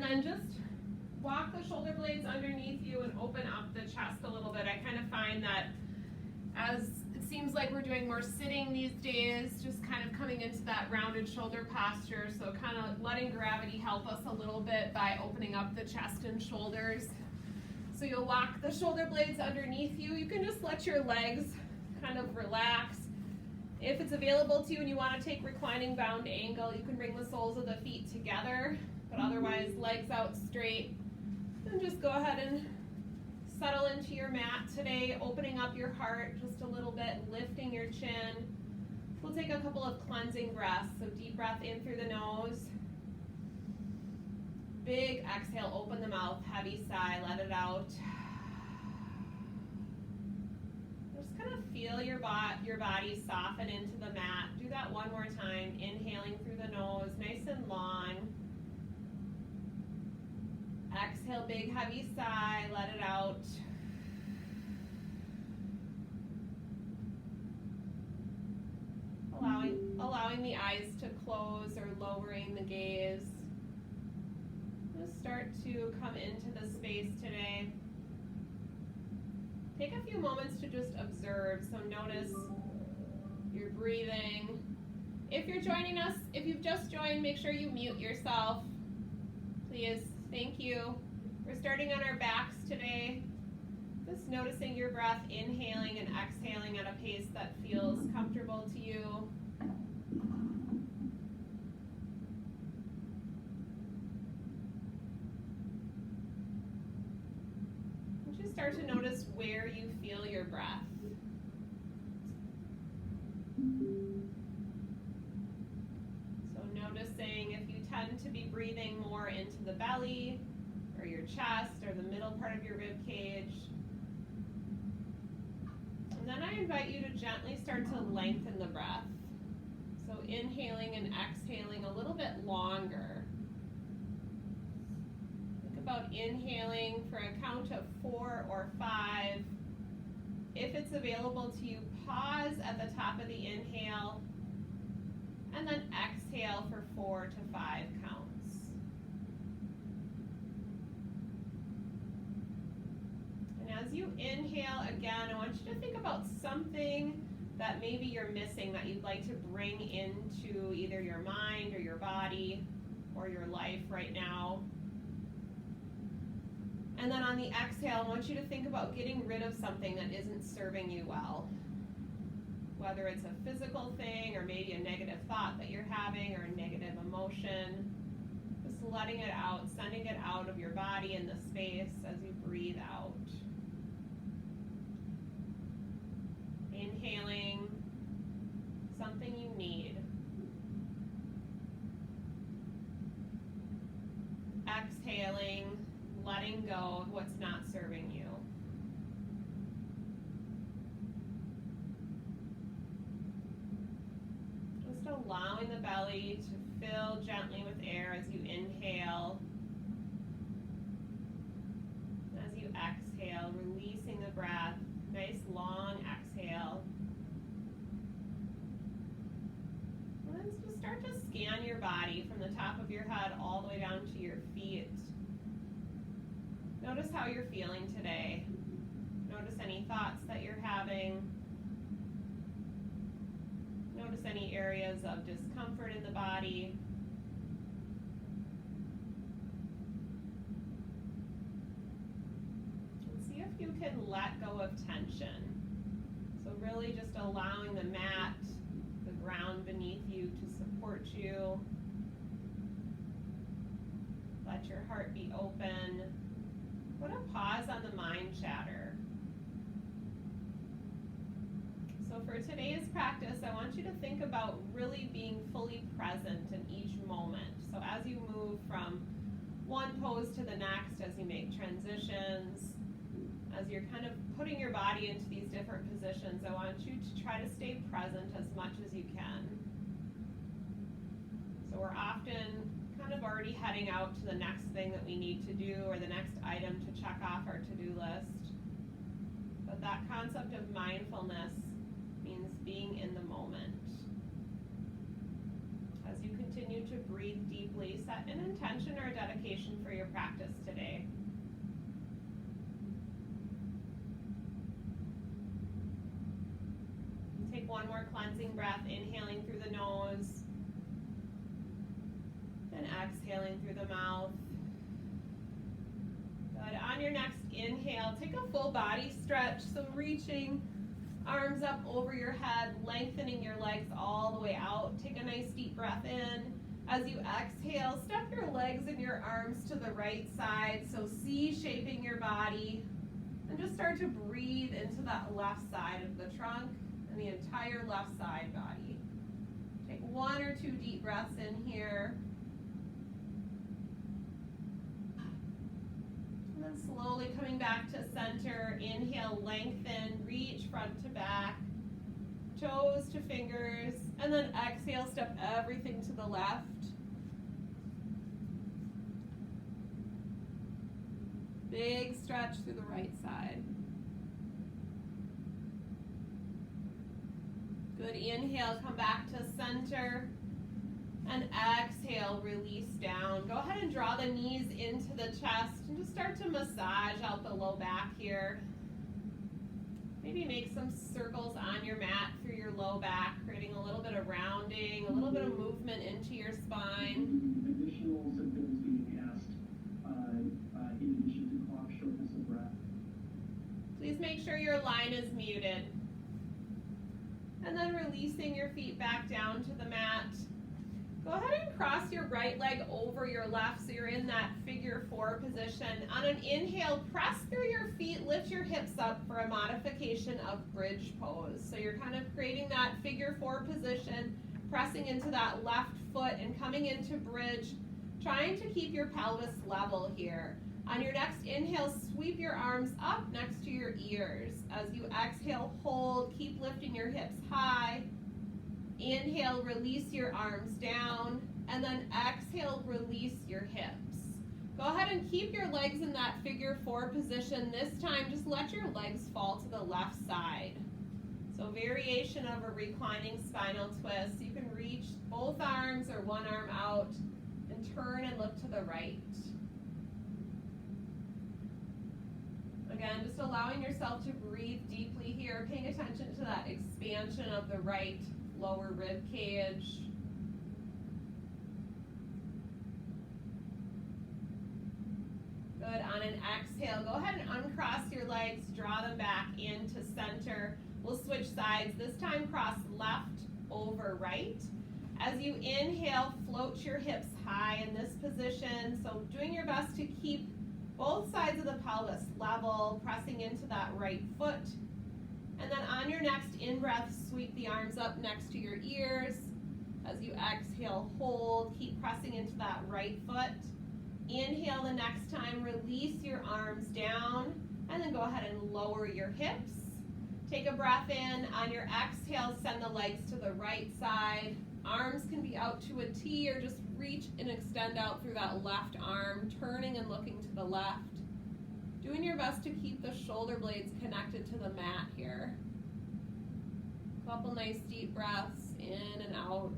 And then just walk the shoulder blades underneath you and open up the chest a little bit. I kind of find that as it seems like we're doing more sitting these days, just kind of coming into that rounded shoulder posture, so kind of letting gravity help us a little bit by opening up the chest and shoulders. So you'll walk the shoulder blades underneath you. You can just let your legs kind of relax. If it's available to you and you want to take reclining bound angle, you can bring the soles of the feet together, but otherwise legs out straight. And just go ahead and settle into your mat today, opening up your heart just a little bit, lifting your chin. We'll take a couple of cleansing breaths. So deep breath in through the nose. Big exhale, open the mouth, heavy sigh, let it out. Just kind of feel your body soften into the mat. Do that one more time, inhaling through the nose, nice and long. Exhale, big heavy sigh, let it out. Allowing the eyes to close or lowering the gaze. Just start to come into the space today. Take a few moments to just observe. So notice your breathing. If you're joining us, if you've just joined, make sure you mute yourself, please. Thank you. We're starting on our backs today. Just noticing your breath, inhaling and exhaling at a pace that feels comfortable to you. Just start to notice where you feel your breath. So noticing if you tend to be breathing more into the belly or your chest or the middle part of your rib cage. And then I invite you to gently start to lengthen the breath. So inhaling and exhaling a little bit longer. Think about inhaling for a count of 4 or 5. If it's available to you, pause at the top of the inhale and then exhale for 4 to 5 counts. And as you inhale again, I want you to think about something that maybe you're missing that you'd like to bring into either your mind or your body or your life right now. And then on the exhale, I want you to think about getting rid of something that isn't serving you well. Whether it's a physical thing or maybe a negative thought that you're having or a negative emotion. Just letting it out, sending it out of your body in the space as you breathe out. Inhaling something you need. Exhaling, letting go of what's not serving you. Just allowing the belly to fill gently with air as you inhale. As you exhale, releasing the breath. Nice long exhale. And then just start to scan your body from the top of your head all the way down to your feet. Notice how you're feeling today. Notice any thoughts that you're having. Notice any areas of discomfort in the body. And see if you can let go of tension. So really just allowing the mat, the ground beneath you to support you. Let your heart be open. Put a pause on the mind chatter. So for today's practice, I want you to think about really being fully present in each moment. So as you move from one pose to the next, as you make transitions, as you're kind of putting your body into these different positions, I want you to try to stay present as much as you can. So we're often kind of already heading out to the next thing that we need to do or the next item to check off our to-do list. But that concept of mindfulness means being in the moment. As you continue to breathe deeply, set set an intention or a dedication for your practice today. Take one more cleansing breath, inhaling through the nose, and exhaling through the mouth. Good. On your next inhale, take a full body stretch, so reaching arms up over your head, lengthening your legs all the way out. Take a nice deep breath in. As you exhale, step your legs and your arms to the right side, so C-shaping your body. And just start to breathe into that left side of the trunk and the entire left side body. Take 1 or 2 deep breaths in here. And then slowly coming back to center, inhale, lengthen, reach front to back, toes to fingers, and then exhale, step everything to the left. Big stretch through the right side. Good, inhale, come back to center, and exhale, release down. Go ahead and draw the knees into the chest, and just start to massage out the low back here. Maybe make some circles on your mat through your low back, creating a little bit of rounding, a little bit of movement into your spine. Additional symptoms being asked in addition to cough, shortness of breath. Please make sure your line is muted. And then releasing your feet back down to the mat. Go ahead and cross your right leg over your left so you're in that figure 4 position. On an inhale, press through your feet, lift your hips up for a modification of bridge pose. So you're kind of creating that figure 4 position, pressing into that left foot and coming into bridge, trying to keep your pelvis level here. On your next inhale, sweep your arms up next to your ears. As you exhale, hold, keep lifting your hips high. Inhale, release your arms down, and then exhale, release your hips. Go ahead and keep your legs in that figure 4 position. This time, just let your legs fall to the left side. So variation of a reclining spinal twist. You can reach both arms or one arm out and turn and look to the right. Again, just allowing yourself to breathe deeply here, paying attention to that expansion of the right lower rib cage. Good. On an exhale, go ahead and uncross your legs, draw them back into center. We'll switch sides. This time, cross left over right. As you inhale, float your hips high in this position. So doing your best to keep both sides of the pelvis level, pressing into that right foot. And then on your next in-breath, sweep the arms up next to your ears. As you exhale, hold, keep pressing into that right foot. Inhale the next time, release your arms down, and then go ahead and lower your hips. Take a breath in. On your exhale, send the legs to the right side. Arms can be out to a T or just reach and extend out through that left arm, turning and looking to the left. Doing your best to keep the shoulder blades connected to the mat here. Couple nice deep breaths in and out.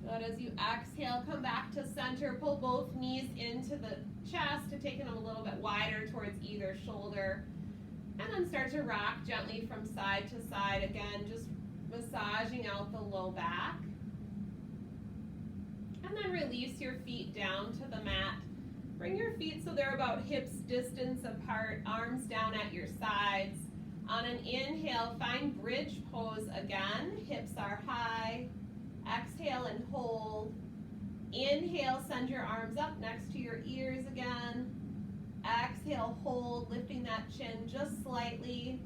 Good. As you exhale, come back to center. Pull both knees into the chest, taking them a little bit wider towards either shoulder. And then start to rock gently from side to side. Again, just massaging out the low back. And then release your feet down to the mat. Bring your feet so they're about hips distance apart, arms down at your sides. On an inhale, find bridge pose again. Hips are high. Exhale and hold. Inhale, send your arms up next to your ears again. Exhale, hold, lifting that chin just slightly.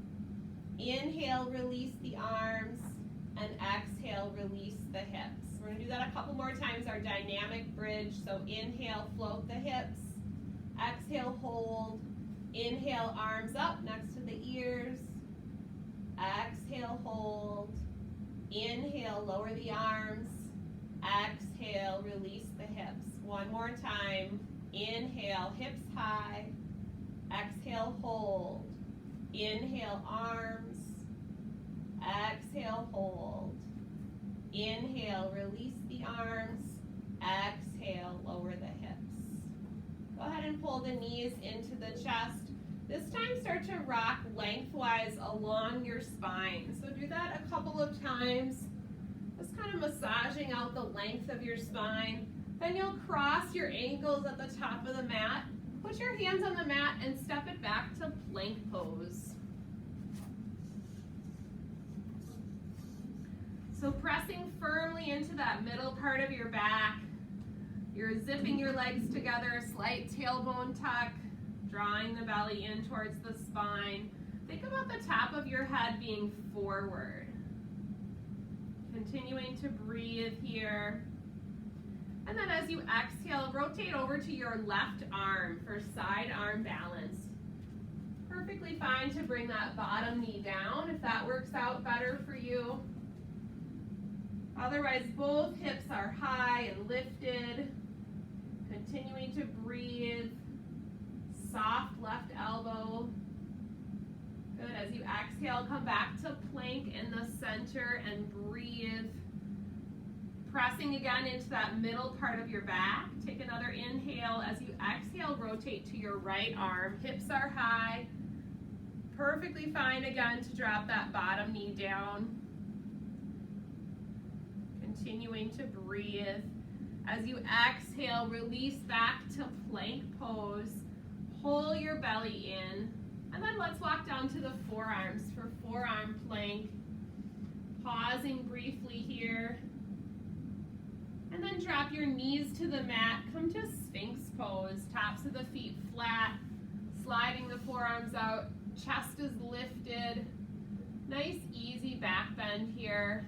Inhale, release the arms. And exhale, release the hips. We're going to do that a couple more times, our dynamic bridge. So inhale, float the hips. Exhale, hold. Inhale, arms up next to the ears. Exhale, hold. Inhale, lower the arms. Exhale, release the hips. One more time. Inhale, hips high. Exhale, hold. Inhale, arms. Exhale, hold. Inhale, release the arms. Exhale, lower the hips. Go ahead and pull the knees into the chest. This time start to rock lengthwise along your spine. So do that a couple of times. Just kind of massaging out the length of your spine. Then you'll cross your ankles at the top of the mat. Put your hands on the mat and step it back to plank pose. So pressing firmly into that middle part of your back. You're zipping your legs together, slight tailbone tuck, drawing the belly in towards the spine. Think about the top of your head being forward. Continuing to breathe here. And then as you exhale, rotate over to your left arm for side arm balance. Perfectly fine to bring that bottom knee down if that works out better for you. Otherwise, both hips are high and lifted. Continuing to breathe. Soft left elbow. Good. As you exhale, come back to plank in the center and breathe. Pressing again into that middle part of your back. Take another inhale. As you exhale, rotate to your right arm. Hips are high. Perfectly fine again to drop that bottom knee down. Continuing to breathe. As you exhale, release back to plank pose. Pull your belly in. And then let's walk down to the forearms for forearm plank. Pausing briefly here. And then drop your knees to the mat. Come to Sphinx pose. Tops of the feet flat. Sliding the forearms out. Chest is lifted. Nice easy back bend here.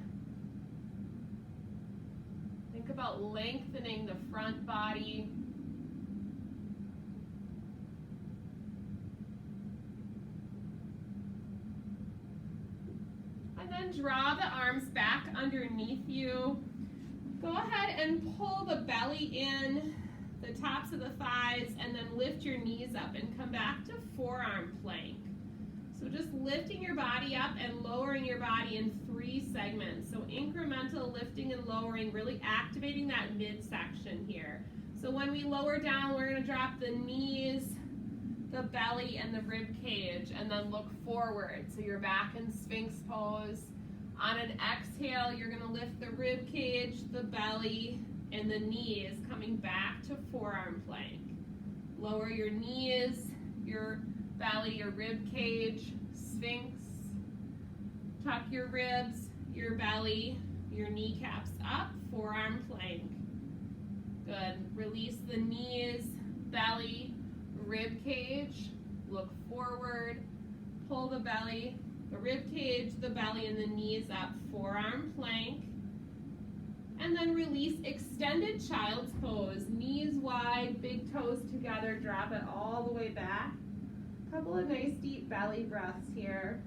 Think about lengthening the front body. And then draw the arms back underneath you. Go ahead and pull the belly in, the tops of the thighs, and then lift your knees up and come back to forearm plank. So just lifting your body up and lowering your body in 3 segments. So incremental lifting and lowering, really activating that midsection here. So when we lower down, we're going to drop the knees, the belly, and the rib cage, and then look forward. So you're back in Sphinx pose. On an exhale, you're going to lift the rib cage, the belly, and the knees, coming back to forearm plank. Lower your knees, your belly, your rib cage, Sphinx. Tuck your ribs, your belly, your kneecaps up, forearm plank. Good. Release the knees, belly, rib cage. Look forward. Pull the belly, the rib cage, the belly, and the knees up, forearm plank. And then release extended child's pose. Knees wide, big toes together, drop it all the way back. Couple of nice deep belly breaths here.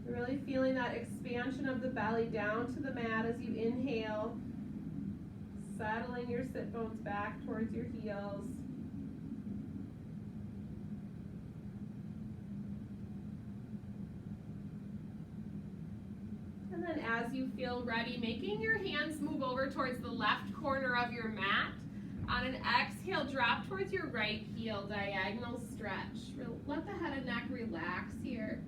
You're really feeling that expansion of the belly down to the mat as you inhale. Settling your sit bones back towards your heels. And then as you feel ready, making your hands move over towards the left corner of your mat. On an exhale, drop towards your right heel, diagonal stretch. Let the head and neck relax here.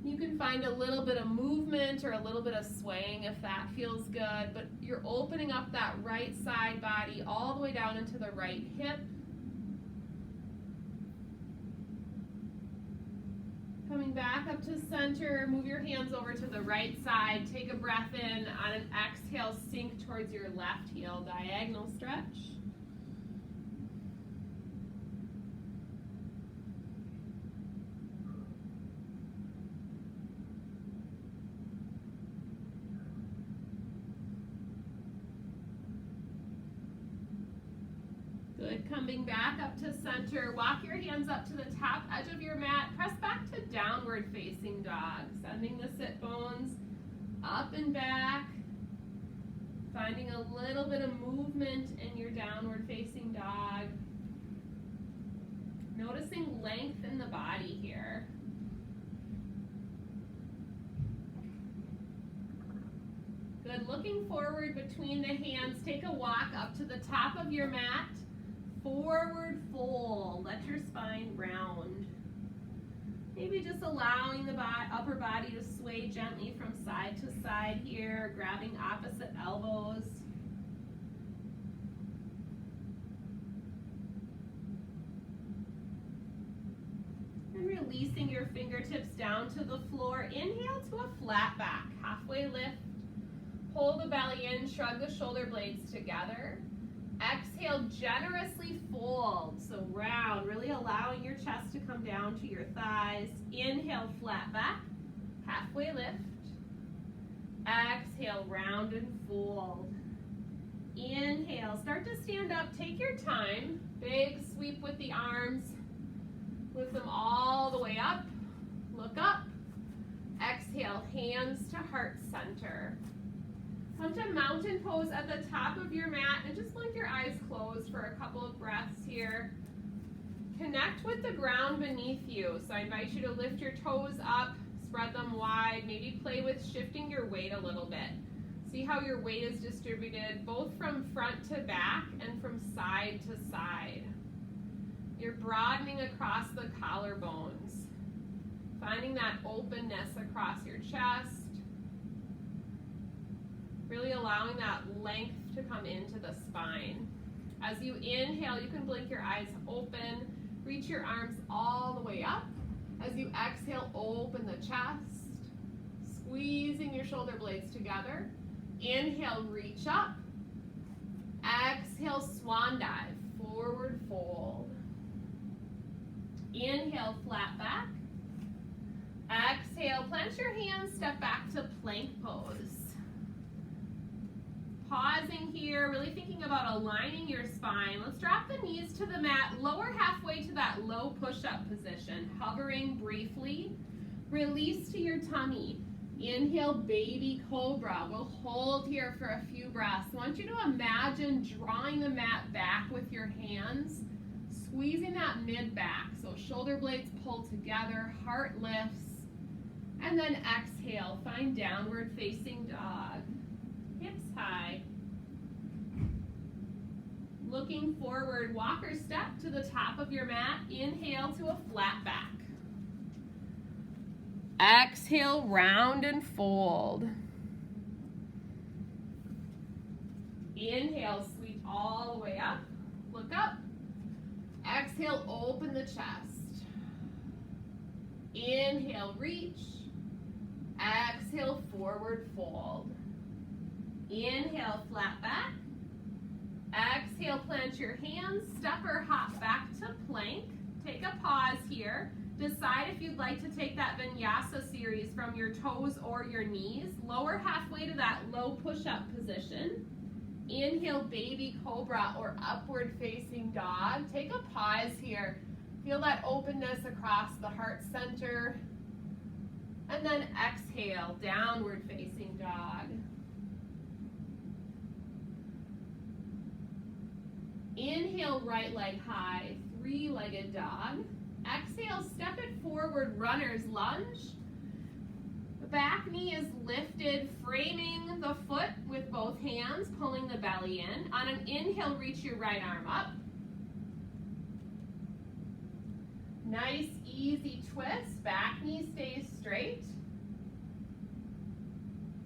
You can find a little bit of movement or a little bit of swaying if that feels good, but you're opening up that right side body all the way down into the right hip. Coming back up to center, move your hands over to the right side, take a breath in. On an exhale, sink towards your left heel, diagonal stretch. Good. Coming back up to center, walk your hands up to the top edge of your mat, press back to downward facing dog, sending the sit bones up and back, finding a little bit of movement in your downward facing dog. Noticing length in the body here. Good, looking forward between the hands. Take a walk up to the top of your mat. Forward fold, let your spine round. Maybe just allowing the upper body to sway gently from side to side here, grabbing opposite elbows. And releasing your fingertips down to the floor. Inhale to a flat back, halfway lift. Pull the belly in, shrug the shoulder blades together. Exhale, generously fold, so round, really allowing your chest to come down to your thighs. Inhale, flat back, halfway lift. Exhale, round and fold. Inhale, start to stand up, take your time. Big sweep with the arms. Lift them all the way up, look up. Exhale, hands to heart center. Come to mountain pose at the top of your mat and just blink your eyes closed for a couple of breaths here. Connect with the ground beneath you. So I invite you to lift your toes up, spread them wide, maybe play with shifting your weight a little bit. See how your weight is distributed both from front to back and from side to side. You're broadening across the collarbones, finding that openness across your chest. Really allowing that length to come into the spine. As you inhale, you can blink your eyes open, reach your arms all the way up. As you exhale, open the chest, squeezing your shoulder blades together. Inhale, reach up. Exhale, swan dive, forward fold. Inhale, flat back. Exhale, plant your hands, step back to plank pose. Pausing here, really thinking about aligning your spine. Let's drop the knees to the mat, lower halfway to that low push-up position, hovering briefly. Release to your tummy. Inhale, baby cobra. We'll hold here for a few breaths. I want you to imagine drawing the mat back with your hands, squeezing that mid back. So shoulder blades pull together, heart lifts, and then exhale, find downward facing dog. Hips high. Looking forward, walk or step to the top of your mat. Inhale to a flat back. Exhale, round and fold. Inhale, sweep all the way up. Look up. Exhale, open the chest. Inhale, reach. Exhale, forward fold. Inhale, flat back. Exhale, plant your hands, step or hop back to plank. Take a pause here. Decide if you'd like to take that Vinyasa series from your toes or your knees. Lower halfway to that low push-up position. Inhale, baby cobra or upward facing dog. Take a pause here. Feel that openness across the heart center. And then exhale, downward facing dog. Inhale, right leg high, three-legged dog. Exhale, step it forward, runner's lunge. The back knee is lifted, framing the foot with both hands, pulling the belly in. On an inhale, reach your right arm up. Nice, easy twist. Back knee stays straight.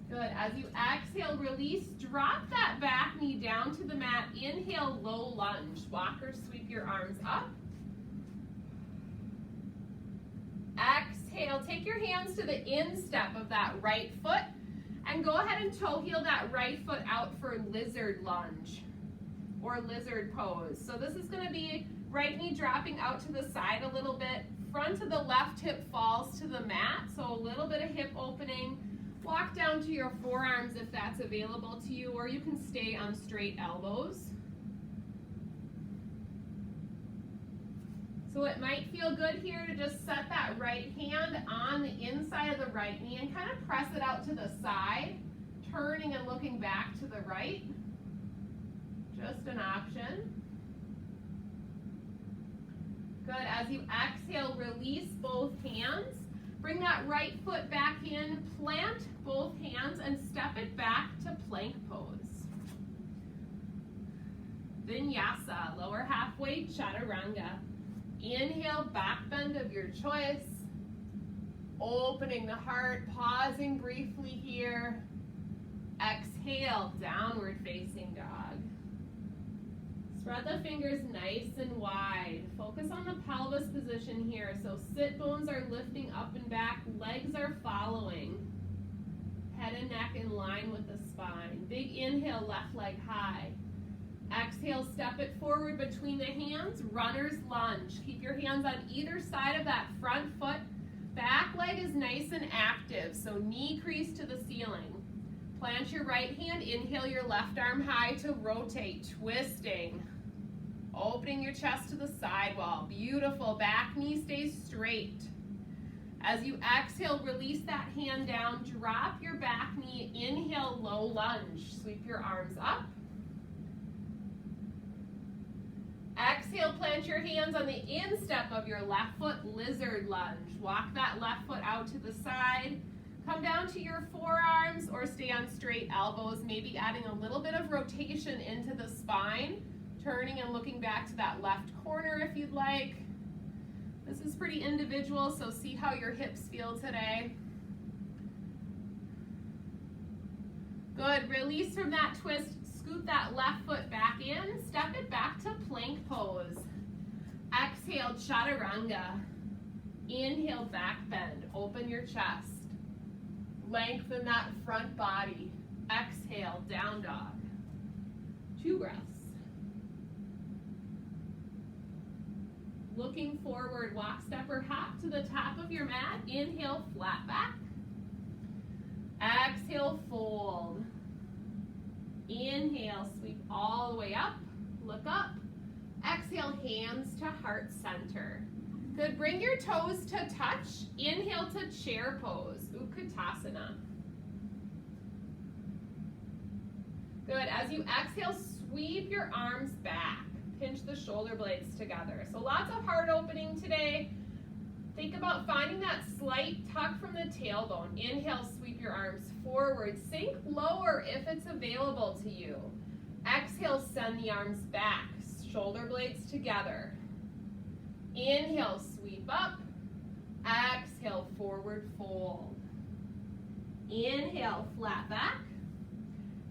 Good. As you exhale, release, drop that back knee down to the mat. Inhale, low lunge. Walk or sweep your arms up. Exhale, take your hands to the instep of that right foot and go ahead and toe heel that right foot out for lizard lunge or lizard pose. So this is going to be right knee dropping out to the side a little bit. Front of the left hip falls to the mat, so a little bit of hip opening. Walk down to your forearms if that's available to you, or you can stay on straight elbows. So it might feel good here to just set that right hand on the inside of the right knee and kind of press it out to the side, turning and looking back to the right. Just an option. Good. As you exhale, release both hands. Bring that right foot back in, plant both hands, and step it back to plank pose. Vinyasa, lower halfway chaturanga. Inhale, back bend of your choice. Opening the heart, pausing briefly here. Exhale, downward facing dog. Spread the fingers nice and wide. Focus on the pelvis position here. So sit bones are lifting up and back, legs are following. Head and neck in line with the spine. Big inhale, left leg high. Exhale, step it forward between the hands, runner's lunge. Keep your hands on either side of that front foot. Back leg is nice and active, so knee crease to the ceiling. Plant your right hand, inhale your left arm high to rotate, twisting. Opening your chest to the side wall. Beautiful. Back knee stays straight. As you exhale, release that hand down. Drop your back knee. Inhale, low lunge. Sweep your arms up. Exhale, plant your hands on the instep of your left foot, lizard lunge. Walk that left foot out to the side. Come down to your forearms or stay on straight elbows, maybe adding a little bit of rotation into the spine. Turning and looking back to that left corner if you'd like. This is pretty individual, so see how your hips feel today. Good, release from that twist, scoot that left foot back in, step it back to plank pose. Exhale, chaturanga. Inhale, back bend, open your chest. Lengthen that front body. Exhale, down dog. 2 breaths. Looking forward, walk, step, or hop to the top of your mat. Inhale, flat back. Exhale, fold. Inhale, sweep all the way up. Look up. Exhale, hands to heart center. Good, bring your toes to touch. Inhale to chair pose, Utkatasana. Good, as you exhale, sweep your arms back. Pinch the shoulder blades together. So lots of heart opening today. Think about finding that slight tuck from the tailbone. Inhale, sweep your arms forward. Sink lower if it's available to you. Exhale, send the arms back. Shoulder blades together. Inhale, sweep up. Exhale, forward fold. Inhale, flat back.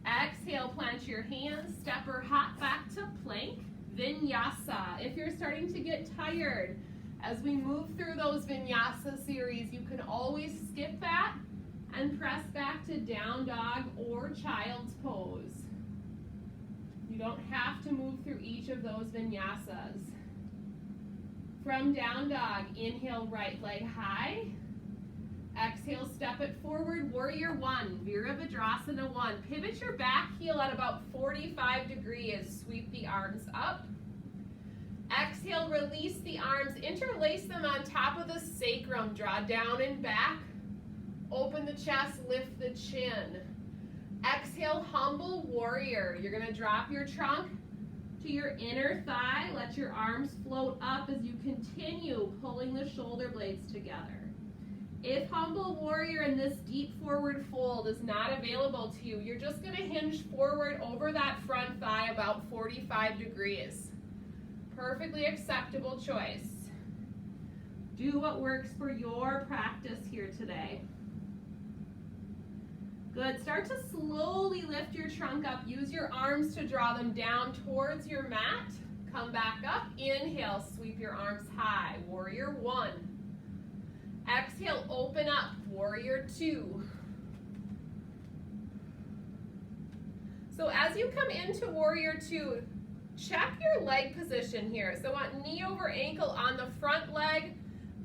Exhale, plant your hands, step or hop back to plank. Vinyasa. If you're starting to get tired, as we move through those Vinyasa series, you can always skip that and press back to down dog or child's pose. You don't have to move through each of those Vinyasas. From down dog, inhale, right leg high. Exhale, step it forward, warrior 1, Virabhadrasana 1. Pivot your back heel at about 45 degrees. Sweep the arms up. Exhale, release the arms, interlace them on top of the sacrum. Draw down and back. Open the chest, lift the chin. Exhale, humble warrior. You're gonna drop your trunk to your inner thigh. Let your arms float up as you continue pulling the shoulder blades together. If humble warrior and this deep forward fold is not available to you, you're just going to hinge forward over that front thigh about 45 degrees. Perfectly acceptable choice. Do what works for your practice here today. Good. Start to slowly lift your trunk up. Use your arms to draw them down towards your mat. Come back up. Inhale, sweep your arms high. Warrior 1. Exhale, open up, warrior 2. So as you come into warrior 2, check your leg position here. So on knee over ankle on the front leg,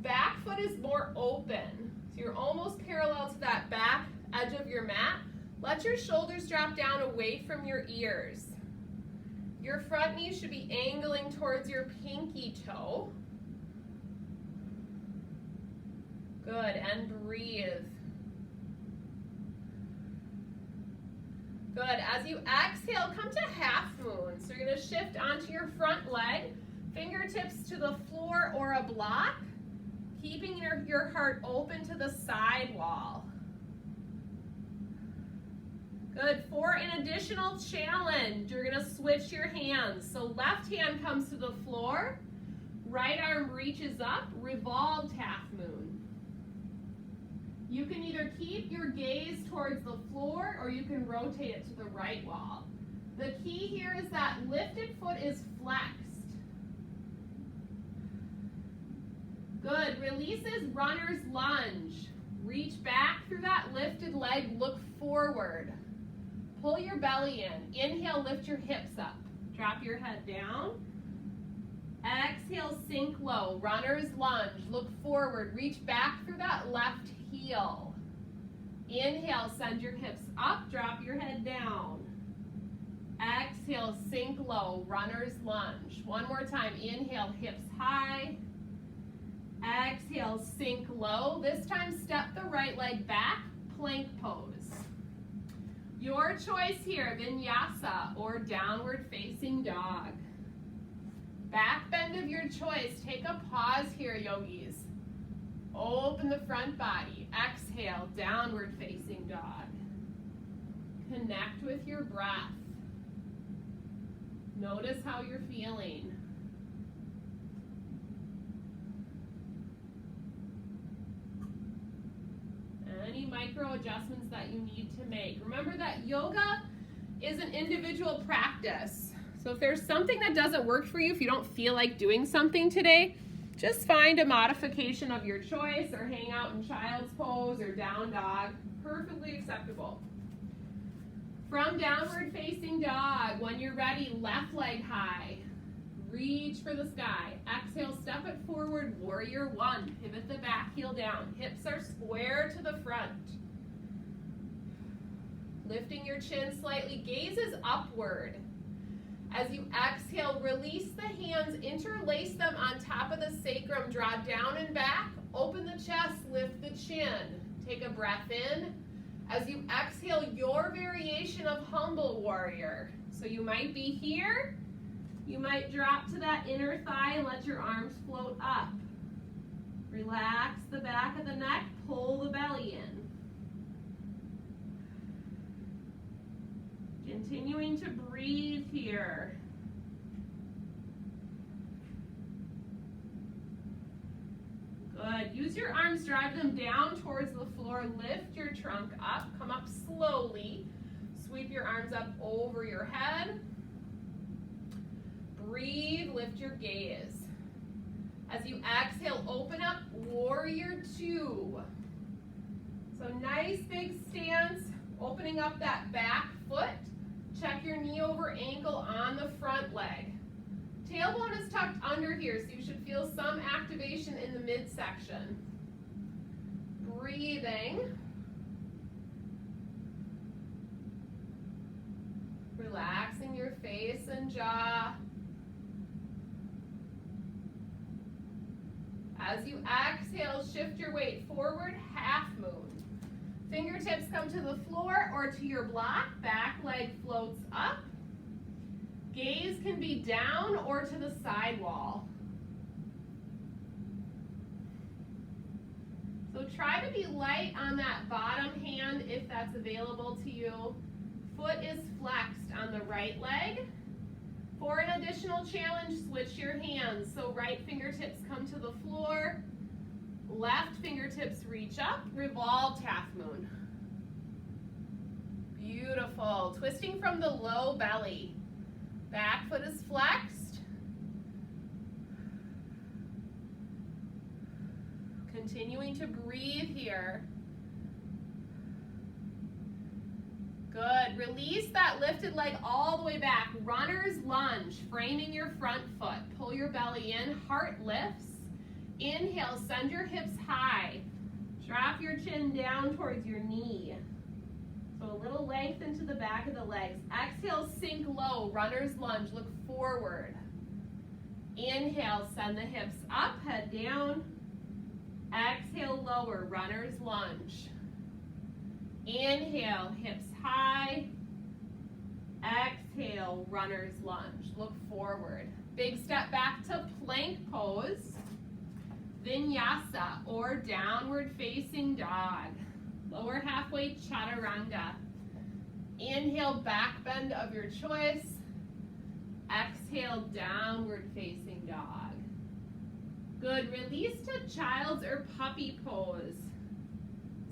back foot is more open. So you're almost parallel to that back edge of your mat. Let your shoulders drop down away from your ears. Your front knee should be angling towards your pinky toe. Good, and breathe. Good, as you exhale, come to half moon. So you're gonna shift onto your front leg, Fingertips to the floor or a block, keeping your heart open to the side wall. Good. For an additional challenge, you're going to switch your hands. So left hand comes to the floor, right arm reaches up, revolved half moon. You can either keep your gaze towards the floor or you can rotate it to the right wall. The key here is that lifted foot is flexed. Good. Releases runner's lunge. Reach back through that lifted leg, look forward. Pull your belly in. Inhale, lift your hips up. Drop your head down. Exhale, sink low. Runner's lunge. Look forward. Reach back through that left heel. Inhale, send your hips up. Drop your head down. Exhale, sink low. Runner's lunge. One more time. Inhale, hips high. Exhale, sink low. This time, step the right leg back. Plank pose. Your choice here, Vinyasa or downward facing dog. Back bend of your choice. Take a pause here, yogis. Open the front body. Exhale, downward facing dog. Connect with your breath. Notice how you're feeling. Any micro adjustments that you need to make. Remember that yoga is an individual practice. So if there's something that doesn't work for you, if you don't feel like doing something today, just find a modification of your choice or hang out in child's pose or down dog. Perfectly acceptable. From downward facing dog, when you're ready, left leg high. Reach for the sky. Exhale, step it forward, warrior one. Pivot the back heel down. Hips are square to the front. Lifting your chin slightly, gaze is upward. As you exhale, release the hands, interlace them on top of the sacrum. Draw down and back, open the chest, lift the chin. Take a breath in. As you exhale, your variation of humble warrior. So you might be here. You might drop to that inner thigh and let your arms float up. Relax the back of the neck, pull the belly in. Continuing to breathe here. Good. Use your arms, drive them down towards the floor. Lift your trunk up. Come up slowly. Sweep your arms up over your head. Breathe, lift your gaze. As you exhale, open up, warrior two. So nice big stance, opening up that back foot. Check your knee over ankle on the front leg. Tailbone is tucked under here, so you should feel some activation in the midsection. Breathing. Relaxing your face and jaw. As you exhale, shift your weight forward, half moon. Fingertips come to the floor or to your block. Back leg floats up. Gaze can be down or to the side wall. So try to be light on that bottom hand if that's available to you. Foot is flexed on the right leg. For an additional challenge, switch your hands. So right fingertips come to the floor. Left fingertips reach up. Revolved half moon. Beautiful. Twisting from the low belly. Back foot is flexed. Continuing to breathe here. Good. Release that lifted leg all the way back. Runner's lunge, framing your front foot. Pull your belly in, heart lifts. Inhale, send your hips high. Drop your chin down towards your knee. So a little length into the back of the legs. Exhale, sink low, runner's lunge, look forward. Inhale, send the hips up, head down. Exhale, lower, runner's lunge. Inhale, hips high. Exhale, runner's lunge. Look forward. Big step back to plank pose. Vinyasa or downward facing dog. Lower halfway chaturanga. Inhale, back bend of your choice. Exhale, downward facing dog. Good, release to child's or puppy pose.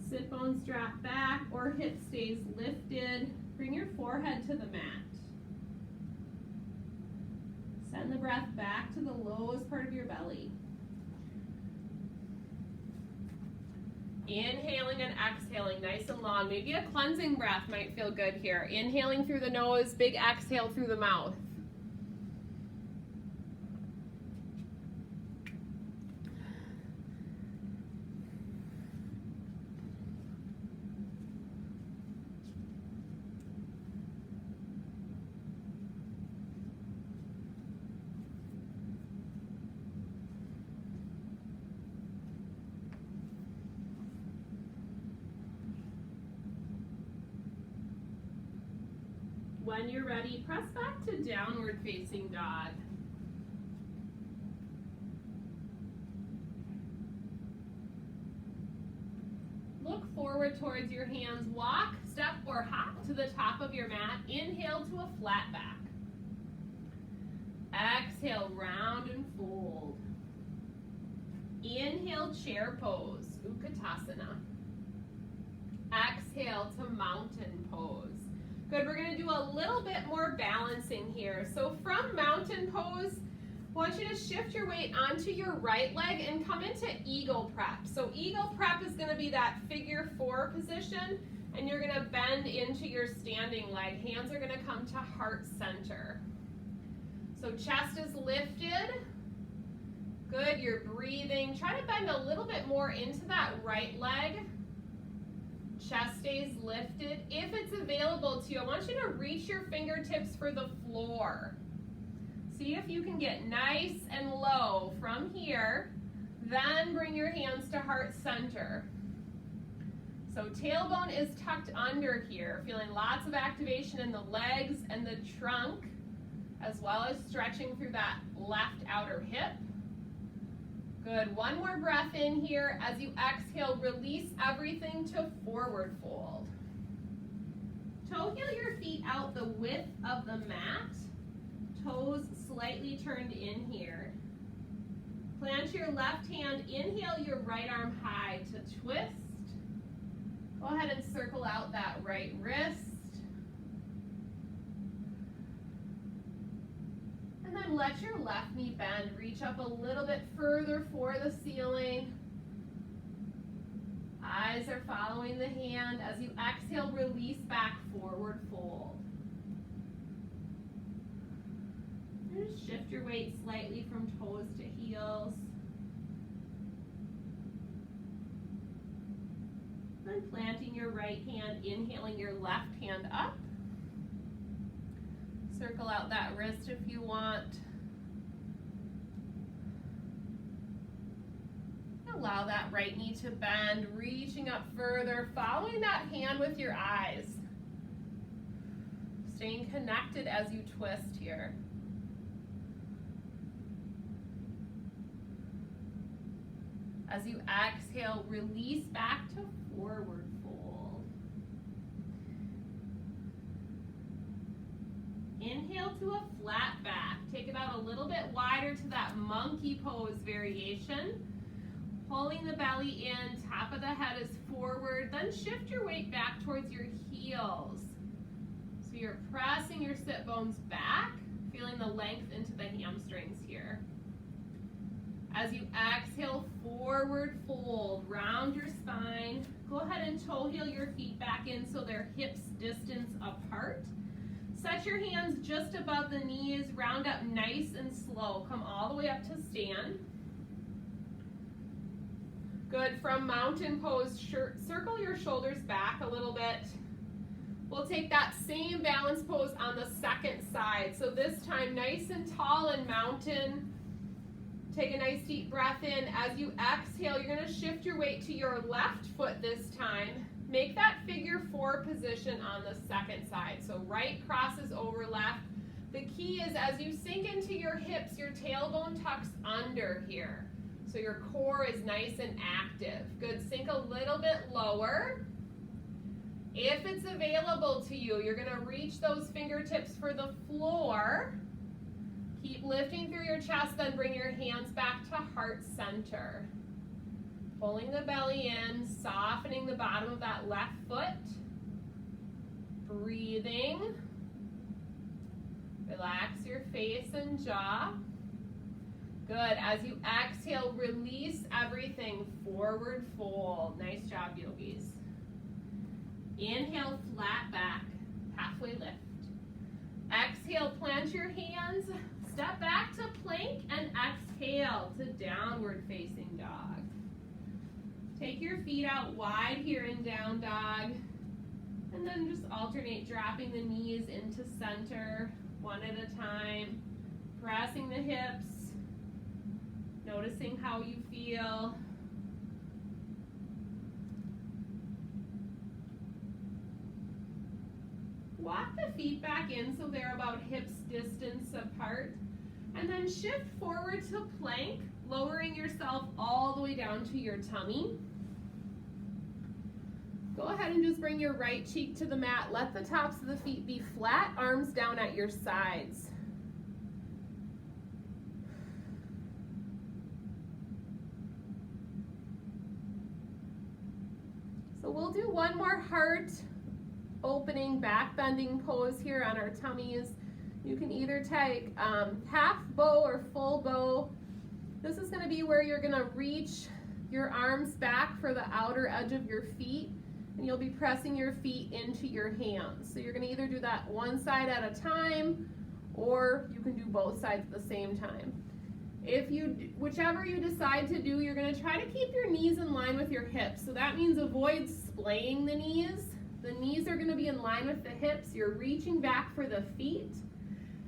Sit bones drop back or hip stays lifted. Bring your forehead to the mat. Send the breath back to the lowest part of your belly. Inhaling and exhaling, nice and long. Maybe a cleansing breath might feel good here. Inhaling through the nose, big exhale through the mouth. When you're ready, press back to downward facing dog. Look forward towards your hands. Walk, step, or hop to the top of your mat. Inhale to a flat back. Exhale, round and fold. Inhale, chair pose, Utkatasana. Exhale to mountain pose. Good, we're gonna do a little bit more balancing here. So from mountain pose, I want you to shift your weight onto your right leg and come into eagle prep. So eagle prep is gonna be that figure 4 position, and you're gonna bend into your standing leg. Hands are gonna come to heart center. So chest is lifted. Good, you're breathing. Try to bend a little bit more into that right leg. Chest stays lifted. If it's available to you, I want you to reach your fingertips for the floor. See if you can get nice and low from here. Then bring your hands to heart center. So tailbone is tucked under here, feeling lots of activation in the legs and the trunk, as well as stretching through that left outer hip. Good, one more breath in here. As you exhale, release everything to forward fold. Toe heel your feet out the width of the mat. Toes slightly turned in here. Plant your left hand, inhale your right arm high to twist. Go ahead and circle out that right wrist. And then let your left knee bend. Reach up a little bit further for the ceiling. Eyes are following the hand. As you exhale, release back, forward fold. And just shift your weight slightly from toes to heels. Then planting your right hand, inhaling your left hand up. Circle out that wrist if you want. Allow that right knee to bend, reaching up further, following that hand with your eyes. Staying connected as you twist here. As you exhale, release back to forward fold. Inhale to a flat back. Take it out a little bit wider to that monkey pose variation. Pulling the belly in, top of the head is forward. Then shift your weight back towards your heels. So you're pressing your sit bones back, feeling the length into the hamstrings here. As you exhale, forward fold, round your spine. Go ahead and toe heel your feet back in so they're hips distance apart. Set your hands just above the knees, round up nice and slow. Come all the way up to stand. Good, from mountain pose, circle your shoulders back a little bit. We'll take that same balance pose on the second side. So this time, nice and tall in mountain. Take a nice deep breath in. As you exhale, you're gonna shift your weight to your left foot this time. Make that figure 4 position on the second side. So right crosses over left. The key is as you sink into your hips, your tailbone tucks under here. So your core is nice and active. Good, sink a little bit lower. If it's available to you, you're gonna reach those fingertips for the floor. Keep lifting through your chest, then bring your hands back to heart center. Pulling the belly in, softening the bottom of that left foot. Breathing. Relax your face and jaw. Good, as you exhale, release everything, forward fold. Nice job, yogis. Inhale, flat back, halfway lift. Exhale, plant your hands, step back to plank, and exhale to downward facing dog. Take your feet out wide here in down dog, and then just alternate dropping the knees into center, one at a time, pressing the hips, noticing how you feel. Walk the feet back in so they're about hips distance apart. And then shift forward to plank, lowering yourself all the way down to your tummy. Go ahead and just bring your right cheek to the mat. Let the tops of the feet be flat, arms down at your sides. So we'll do one more heart opening back bending pose here on our tummies. You can either take half bow or full bow. This is going to be where you're going to reach your arms back for the outer edge of your feet, and you'll be pressing your feet into your hands. So you're going to either do that one side at a time, or you can do both sides at the same time. Whichever you decide to do, you're going to try to keep your knees in line with your hips. So that means avoid splaying the knees. The knees are going to be in line with the hips. You're reaching back for the feet.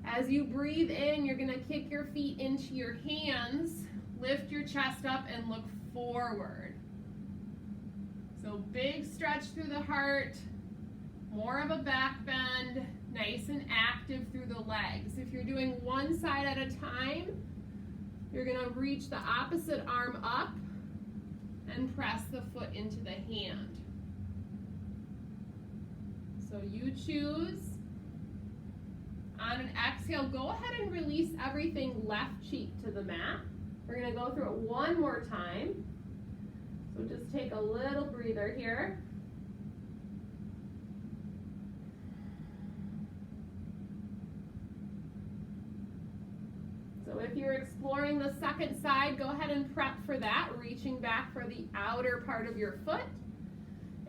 As you breathe in, you're going to kick your feet into your hands, lift your chest up, and look forward. So big stretch through the heart, more of a back bend, nice and active through the legs. If you're doing one side at a time, you're going to reach the opposite arm up and press the foot into the hand. So you choose. On an exhale, go ahead and release everything left cheek to the mat. We're going to go through it one more time. So just take a little breather here. So if you're exploring the second side, go ahead and prep for that, reaching back for the outer part of your foot.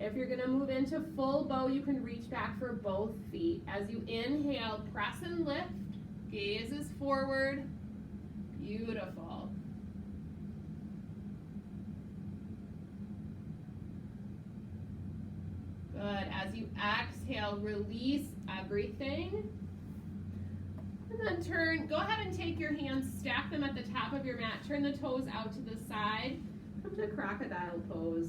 If you're going to move into full bow, you can reach back for both feet. As you inhale, press and lift, gazes forward. Beautiful. Good. As you exhale, release everything. And then go ahead and take your hands, stack them at the top of your mat, turn the toes out to the side, come to crocodile pose.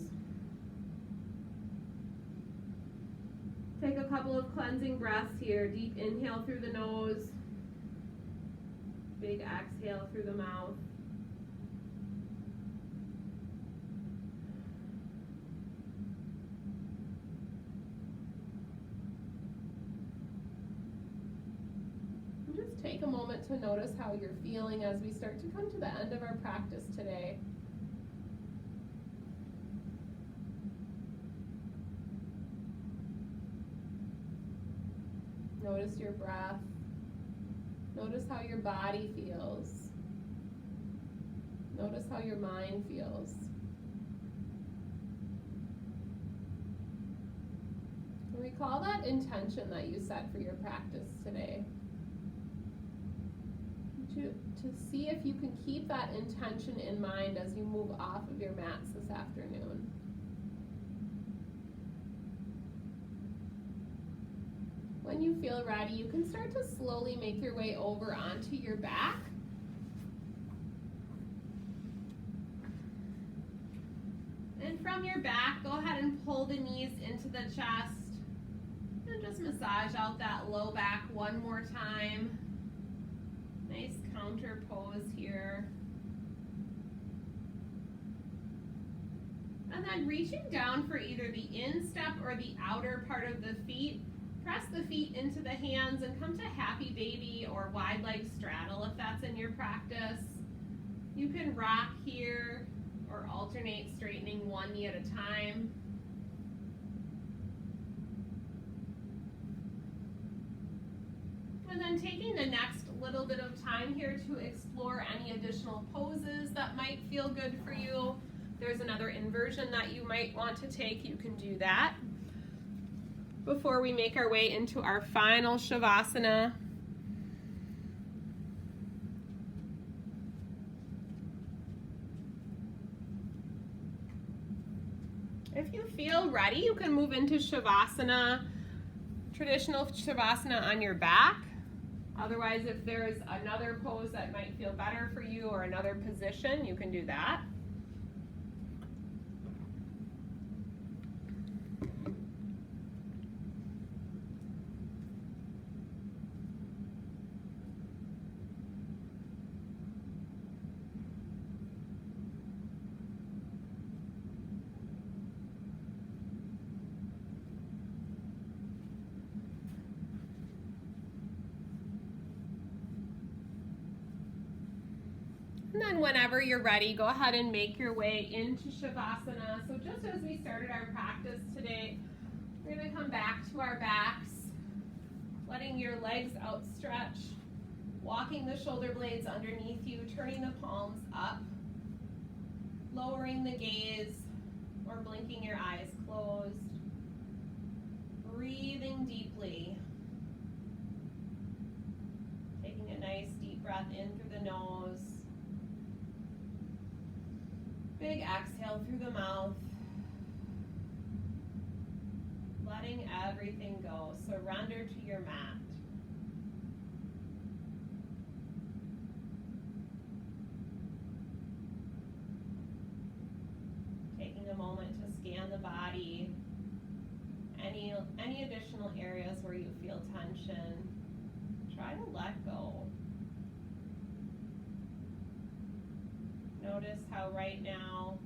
Take a couple of cleansing breaths here. Deep inhale through the nose. Big exhale through the mouth. And just take a moment to notice how you're feeling as we start to come to the end of our practice today. Notice your breath. Notice how your body feels. Notice how your mind feels. And recall that intention that you set for your practice today. To see if you can keep that intention in mind as you move off of your mats this afternoon. When you feel ready, you can start to slowly make your way over onto your back. And from your back, go ahead and pull the knees into the chest. And just massage out that low back one more time. Nice counter pose here. And then reaching down for either the instep or the outer part of the feet. Press the feet into the hands and come to happy baby or wide leg straddle if that's in your practice. You can rock here or alternate straightening one knee at a time. And then taking the next little bit of time here to explore any additional poses that might feel good for you. There's another inversion that you might want to take, you can do that. Before we make our way into our final Shavasana. If you feel ready, you can move into Shavasana, traditional Shavasana on your back. Otherwise, if there's another pose that might feel better for you or another position, you can do that. And then whenever you're ready, go ahead and make your way into Shavasana. So just as we started our practice today, we're going to come back to our backs, letting your legs outstretch, walking the shoulder blades underneath you, turning the palms up, lowering the gaze, or blinking your eyes closed, breathing deeply, taking a nice deep breath in through the nose. Big exhale through the mouth. Letting everything go. Surrender to your mat. Taking a moment to scan the body. Any additional areas where you feel tension, try to let go. Notice how right now